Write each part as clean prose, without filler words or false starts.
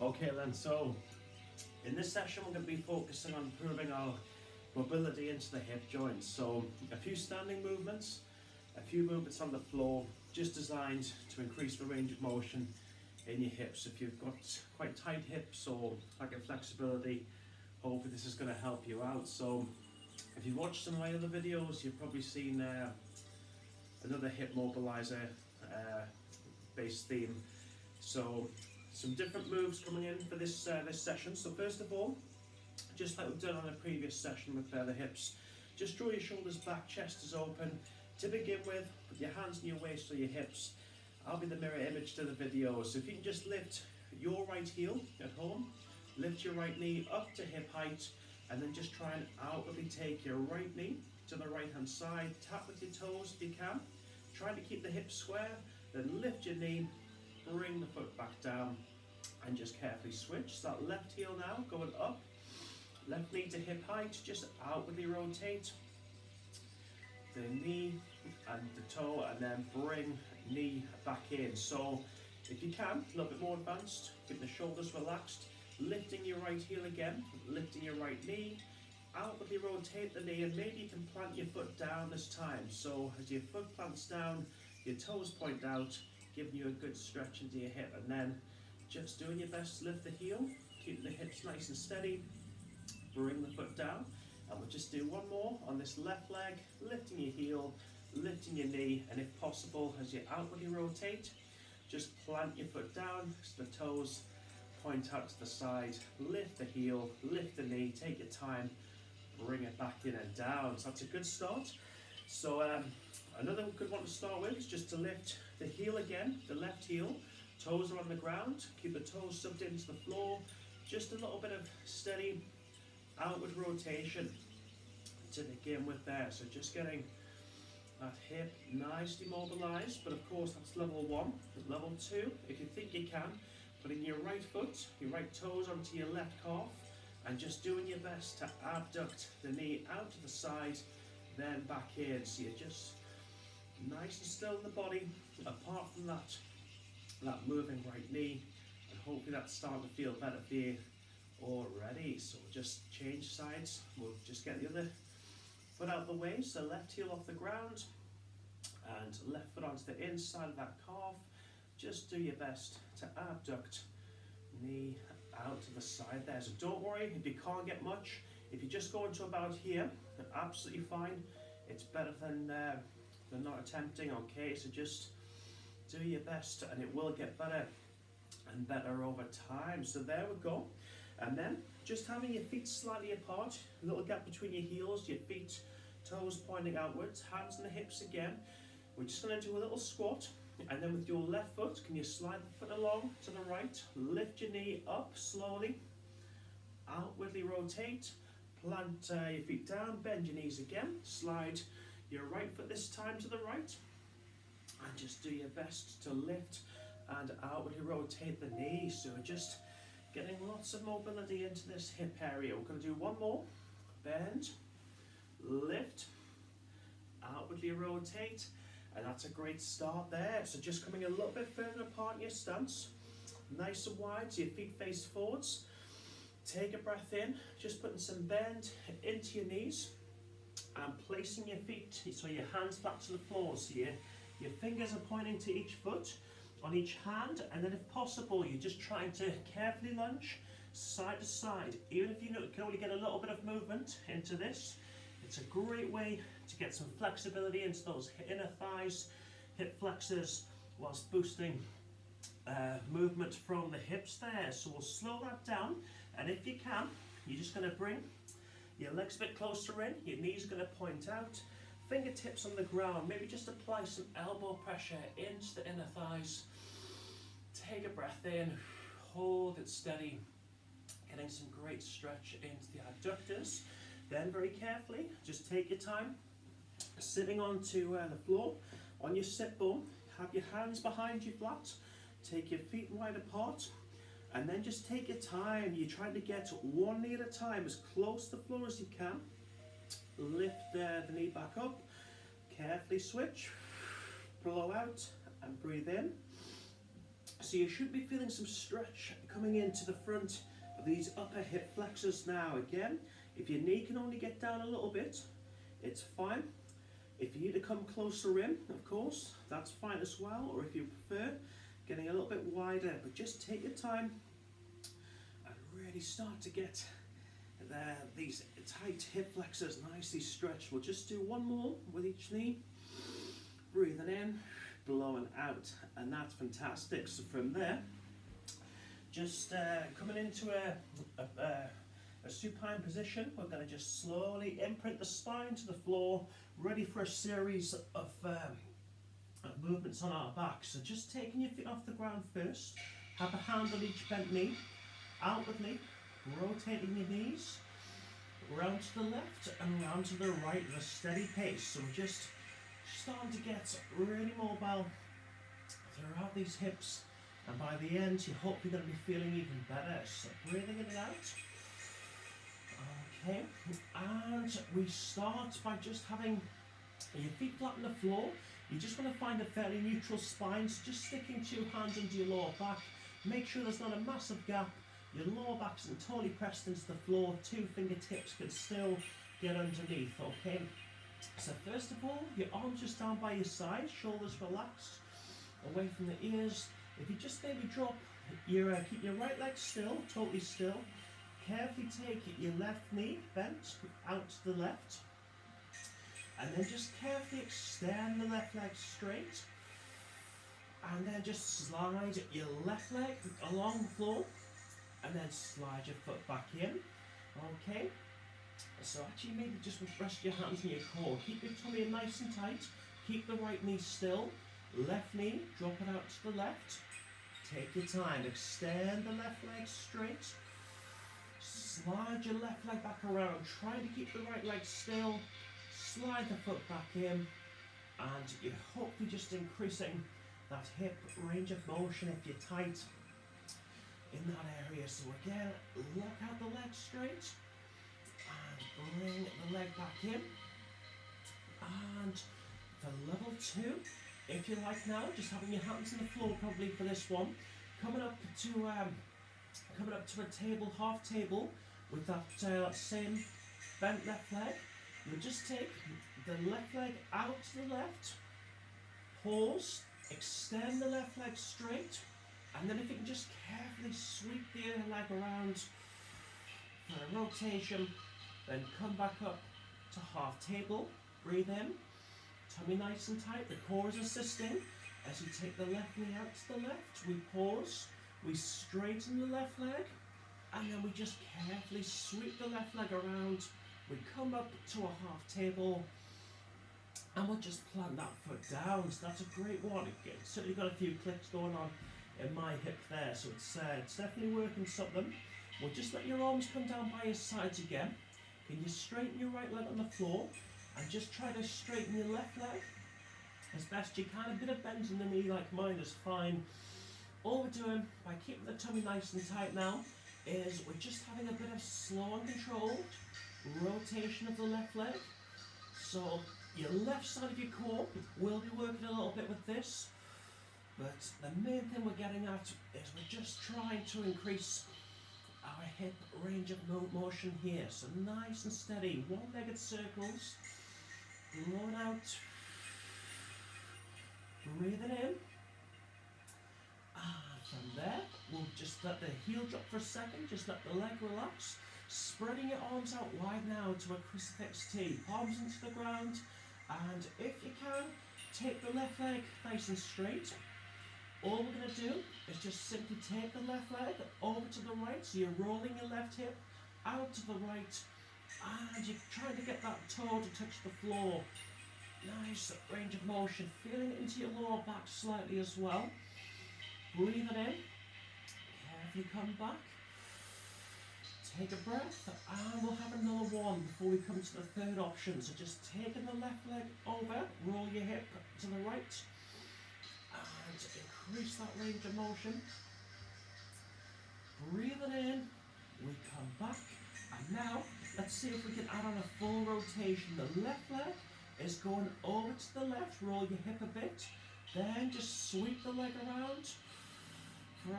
Okay then, so in this session we're going to be focusing on improving our mobility into the hip joints. So a few standing movements, a few movements on the floor, just designed to increase the range of motion in your hips. If you've got quite tight hips or lack of flexibility, hopefully this is going to help you out. So if you've watched some of my other videos, you've probably seen another hip mobilizer based theme. So some different moves coming in for this session. So first of all, just like we've done on a previous session with the hips, just draw your shoulders back, chest is open. To begin with, put your hands on your waist or your hips. I'll be the mirror image to the video. So if you can just lift your right heel at home, lift your right knee up to hip height, and then just try and outwardly take your right knee to the right hand side. Tap with your toes if you can. Try to keep the hips square, then lift your knee, bring the foot back down, and just carefully switch. So that left heel now going up, left knee to hip height, just outwardly rotate the knee and the toe, and then bring knee back in. So if you can, a little bit more advanced, keep the shoulders relaxed, lifting your right heel again, lifting your right knee, outwardly rotate the knee, and maybe you can plant your foot down this time. So as your foot plants down, your toes point out, giving you a good stretch into your hip, and then just doing your best to lift the heel, keep the hips nice and steady, bring the foot down, and we'll just do one more on this left leg, lifting your heel, lifting your knee, and if possible, as you outwardly rotate, just plant your foot down so the toes point out to the side, lift the heel, lift the knee, take your time, bring it back in and down. So that's a good start. So another good one to start with is just to lift the heel again, the left heel, toes are on the ground, keep the toes subbed into the floor, just a little bit of steady outward rotation to begin with there. So just getting that hip nicely mobilized, but of course that's level one. Level two, if you think you can, putting your right foot, your right toes onto your left calf, and just doing your best to abduct the knee out to the side, then back in. So you're just nice and still in the body, apart from that moving right knee, and hopefully that's starting to feel better for you already. So we'll just change sides, we'll just get the other foot out of the way, so left heel off the ground, and left foot onto the inside of that calf. Just do your best to abduct knee out to the side there. So don't worry if you can't get much. If you just go into about here, absolutely fine. It's better than not attempting, okay? So just do your best, and it will get better and better over time. So there we go. And then just having your feet slightly apart, a little gap between your heels, your feet, toes pointing outwards, hands on the hips again. We're just going to do a little squat, and then with your left foot, can you slide the foot along to the right, lift your knee up slowly, outwardly rotate, plant your feet down, bend your knees again, slide your right foot this time to the right, and just do your best to lift and outwardly rotate the knee. So just getting lots of mobility into this hip area. We're going to do one more, bend, lift, outwardly rotate, and that's a great start there. So just coming a little bit further apart in your stance, nice and wide, so your feet face forwards. Take a breath in, just putting some bend into your knees, and placing your feet so your hands flat to the floor. So your fingers are pointing to each foot on each hand, and then if possible, you're just trying to carefully lunge side to side. Even if you can only get a little bit of movement into this, it's a great way to get some flexibility into those inner thighs, hip flexors, whilst boosting movement from the hips there. So we'll slow that down, and if you can, you're just going to bring your legs a bit closer in, your knees are going to point out, fingertips on the ground, maybe just apply some elbow pressure into the inner thighs. Take a breath in, hold it steady, getting some great stretch into the adductors. Then very carefully, just take your time, sitting onto the floor, on your sit bone, have your hands behind you flat, take your feet wide apart, and then just take your time. You're trying to get one knee at a time, as close to the floor as you can. Lift the knee back up, carefully switch, blow out and breathe in. so you should be feeling some stretch coming into the front of these upper hip flexors now. Again, if your knee can only get down a little bit, it's fine. If you need to come closer in, of course, that's fine as well, or if you prefer, getting a little bit wider, but just take your time and really start to get these tight hip flexors nicely stretched. We'll just do one more with each knee. Breathing in, blowing out, and that's fantastic. So from there, just coming into a supine position, we're going to just slowly imprint the spine to the floor, ready for a series of movements on our back. So just taking your feet off the ground first, have a hand on each bent knee, outwardly, rotating your knees, round to the left and round to the right at a steady pace. So we're just starting to get really mobile throughout these hips, and by the end you hope you're going to be feeling even better. So breathing in and out. Okay, and we start by just having your feet flat on the floor. You just want to find a fairly neutral spine, so just sticking 2 hands into your lower back. Make sure there's not a massive gap. Your lower back isn't totally pressed into the floor. 2 fingertips can still get underneath, okay? So first of all, your arms just down by your side, shoulders relaxed, away from the ears. If you just maybe drop your, keep your right leg still, totally still. Carefully take your left knee bent out to the left. And then just carefully extend the left leg straight. And then just slide your left leg along the floor. And then slide your foot back in. Okay. So actually maybe just rest your hands on your core. Keep your tummy nice and tight. Keep the right knee still. Left knee, drop it out to the left. Take your time. Extend the left leg straight. Slide your left leg back around. Try to keep the right leg still. Slide the foot back in. And you're hopefully just increasing that hip range of motion if you're tight in that area. So again, lock out the leg straight. And bring the leg back in. And for level 2, if you like now, just having your hands on the floor probably for this one. Coming up to a table, half table, with that same bent left leg. You'll just take the left leg out to the left, pause, extend the left leg straight, and then if you can just carefully sweep the other leg around for a rotation, then come back up to half table, breathe in, tummy nice and tight, the core is assisting. As you take the left knee out to the left, we pause, we straighten the left leg, and then we just carefully sweep the left leg around. We come up to a half table, and we'll just plant that foot down. So that's a great one. It's certainly got a few clicks going on in my hip there, so it's definitely working something. We'll just let your arms come down by your sides again. Can you straighten your right leg on the floor, and just try to straighten your left leg as best you can. A bit of bend in the knee like mine is fine. All we're doing by keeping the tummy nice and tight now is we're just having a bit of slow and controlled rotation of the left leg. So your left side of your core will be working a little bit with this, but the main thing we're getting at is we're just trying to increase our hip range of motion here. So nice and steady, one-legged circles, blowing out, breathing in, and from there we'll just let the heel drop for a second, just let the leg relax, spreading your arms out wide now to a crucifix T, palms into the ground, and if you can, take the left leg nice and straight. All we're going to do is just simply take the left leg over to the right, so you're rolling your left hip out to the right, and you're trying to get that toe to touch the floor. Nice range of motion, feeling it into your lower back slightly as well. Breathing in, carefully come back, take a breath, and we'll have another one before we come to the third option. So just taking the left leg over, roll your hip to the right, and increase that range of motion. Breathing in, we come back, and now let's see if we can add on a full rotation. The left leg is going over to the left, roll your hip a bit, then just sweep the leg around,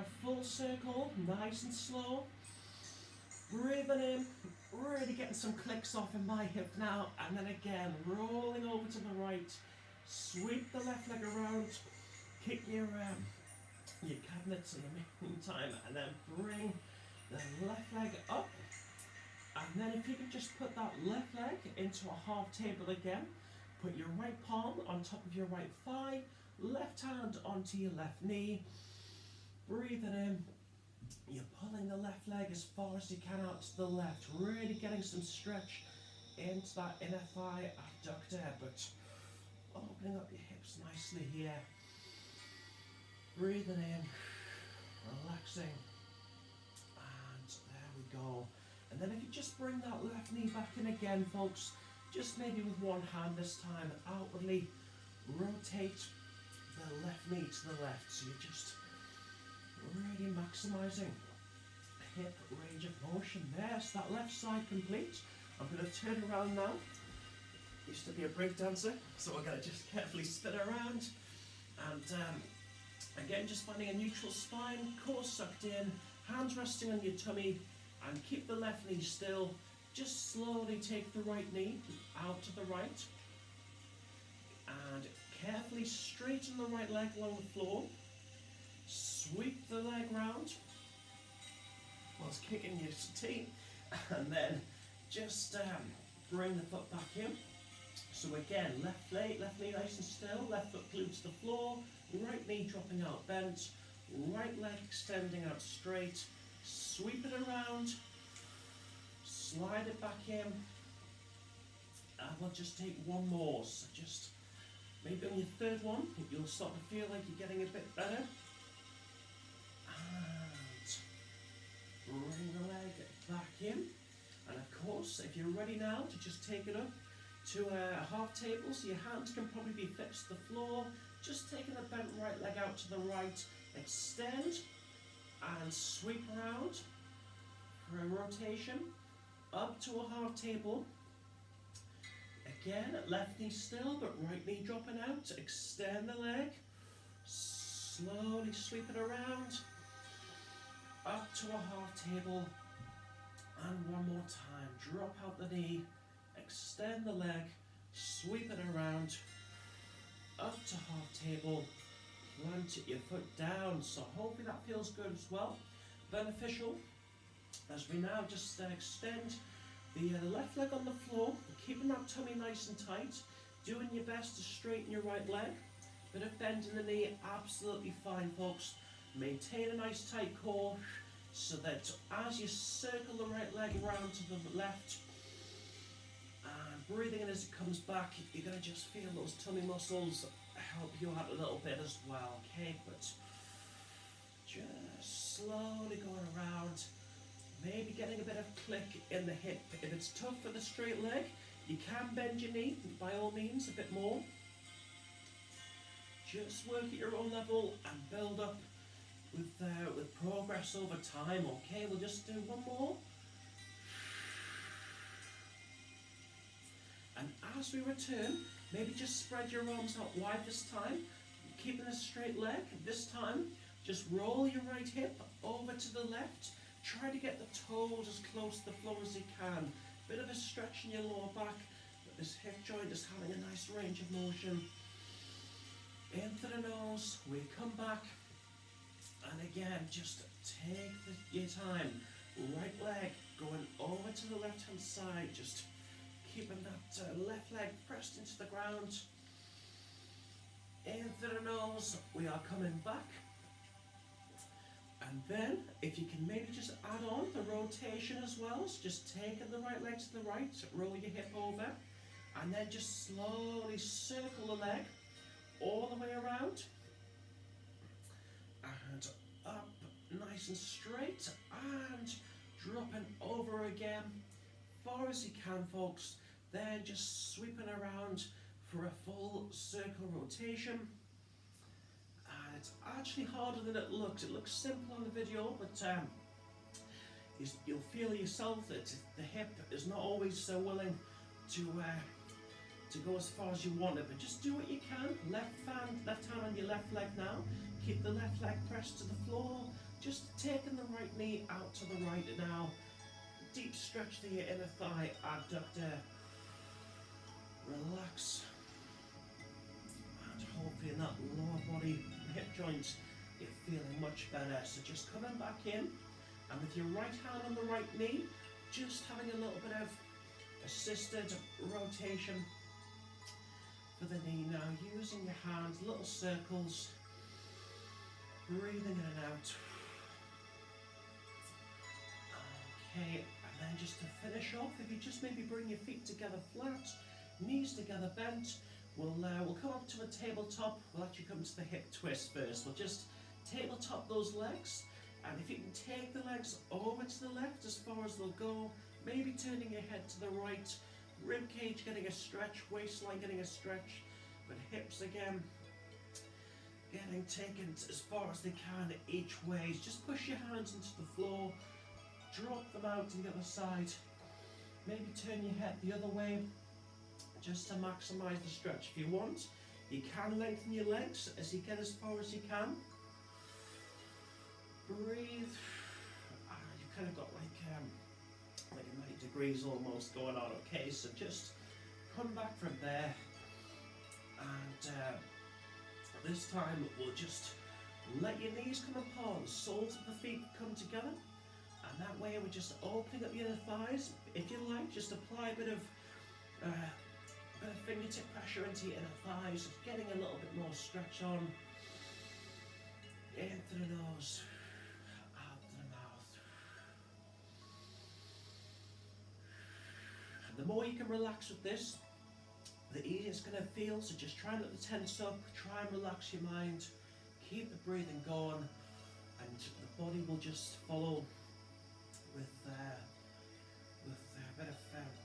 a full circle, nice and slow. Breathing in, really getting some clicks off in my hip now, and then again, rolling over to the right. Sweep the left leg around, kick your cabinets in the meantime, and then bring the left leg up. And then if you can just put that left leg into a half table again, put your right palm on top of your right thigh, left hand onto your left knee, breathing in, you're pulling the left leg as far as you can out to the left, really getting some stretch into that inner thigh abductor, but opening up your hips nicely here, breathing in, relaxing, and there we go. And then if you just bring that left knee back in again, folks, just maybe with one hand this time, outwardly rotate the left knee to the left. So you're just really maximising hip range of motion there. So that left side complete. I'm going to turn around now. Used to be a break dancer, so I'm going to just carefully spin around. And again, just finding a neutral spine, core sucked in, hands resting on your tummy, and keep the left knee still. Just slowly take the right knee out to the right, and carefully straighten the right leg along the floor. Sweep the leg round whilst kicking your settee, and then just bring the foot back in. So again, left knee nice and still, left foot glued to the floor, right knee dropping out bent, right leg extending out straight, sweep it around, slide it back in, and we'll just take one more. So just maybe on your third one, you'll start to feel like you're getting a bit better. And bring the leg back in. And of course, if you're ready now to just take it up to a half table, so your hands can probably be fixed to the floor, just taking the bent right leg out to the right, extend and sweep around for a rotation up to a half table. Again, left knee still, but right knee dropping out, extend the leg, slowly sweep it around up to a half table, and one more time, drop out the knee, extend the leg, sweep it around up to half table, plant your foot down. So hopefully that feels good as well, beneficial, as we now just extend the left leg on the floor, keeping that tummy nice and tight, doing your best to straighten your right leg. Bit of bend in the knee, absolutely fine, folks. Maintain a nice tight core, so that as you circle the right leg around to the left, and breathing in as it comes back, you're going to just feel those tummy muscles help you out a little bit as well, okay? But just slowly going around, maybe getting a bit of click in the hip. If it's tough for the straight leg, you can bend your knee, by all means, a bit more. Just work at your own level and build up with progress over time, okay? We'll just do one more. And as we return, maybe just spread your arms out wide this time, keeping a straight leg. This time, just roll your right hip over to the left. Try to get the toes as close to the floor as you can. Bit of a stretch in your lower back, but this hip joint is having a nice range of motion. Into the nose, we come back, and again, just take your time. Right leg going over to the left hand side, just keeping that left leg pressed into the ground. Into the nose, we are coming back. And then, if you can maybe just add on the rotation as well, so just taking the right leg to the right, roll your hip over, and then just slowly circle the leg all the way around, and up nice and straight, and dropping over again, far as you can, folks. Then just sweeping around for a full circle rotation. It's actually harder than it looks. It looks simple on the video, but you'll feel yourself that the hip is not always so willing to to go as far as you want it, but just do what you can. Left hand on your left leg now. Keep the left leg pressed to the floor. Just taking the right knee out to the right now. Deep stretch to your inner thigh, abductor. Relax. And hopefully in that lower body, hip joints, you're feeling much better. So just coming back in, and with your right hand on the right knee, just having a little bit of assisted rotation for the knee now, using your hands, little circles, breathing in and out. Okay, and then just to finish off, if you just maybe bring your feet together flat, knees together bent, we'll come up to a tabletop. We'll actually come to the hip twist first. We'll just tabletop those legs, and if you can take the legs over to the left as far as they'll go, maybe turning your head to the right, rib cage getting a stretch, waistline getting a stretch, but hips again getting taken as far as they can each way. Just push your hands into the floor, drop them out to the other side, maybe turn your head the other way just to maximise the stretch. If you want, you can lengthen your legs as you get as far as you can. Breathe. You've kind of got like a 90 degrees almost going on. Okay, so just come back from there, and this time we'll just let your knees come apart, the soles of the feet come together, and that way we're just opening up your inner thighs. If you like, just apply a bit of fingertip pressure into your inner thighs, getting a little bit more stretch on. In through the nose, out through the mouth. And the more you can relax with this, the easier it's going to feel. So just try not to tense up, try and relax your mind, keep the breathing going, and the body will just follow with a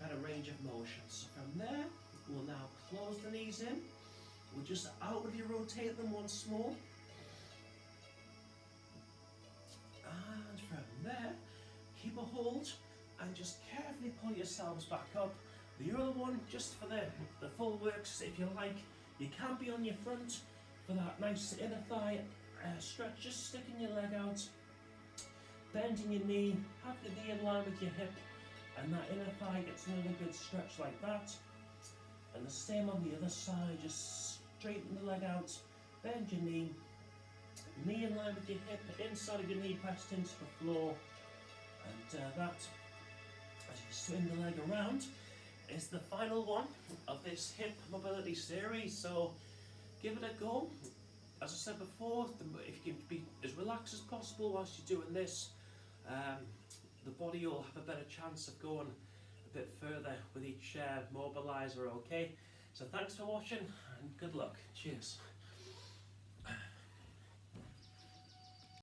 better range of motion. So from there, we'll now close the knees in. We'll just outwardly rotate them once more. And from there, keep a hold and just carefully pull yourselves back up. The other one, just for the full works, if you like, you can be on your front for that nice inner thigh stretch, just sticking your leg out, bending your knee, have the knee in line with your hip, and that inner thigh gets another good stretch like that. And the same on the other side, just straighten the leg out, bend your knee in line with your hip, inside of your knee pressed into the floor, and that, as you swing the leg around, is the final one of this hip mobility series. So give it a go. As I said before, if you can be as relaxed as possible whilst you're doing this, the body will have a better chance of going a bit further with each mobilizer. Okay, so thanks for watching and good luck. Cheers.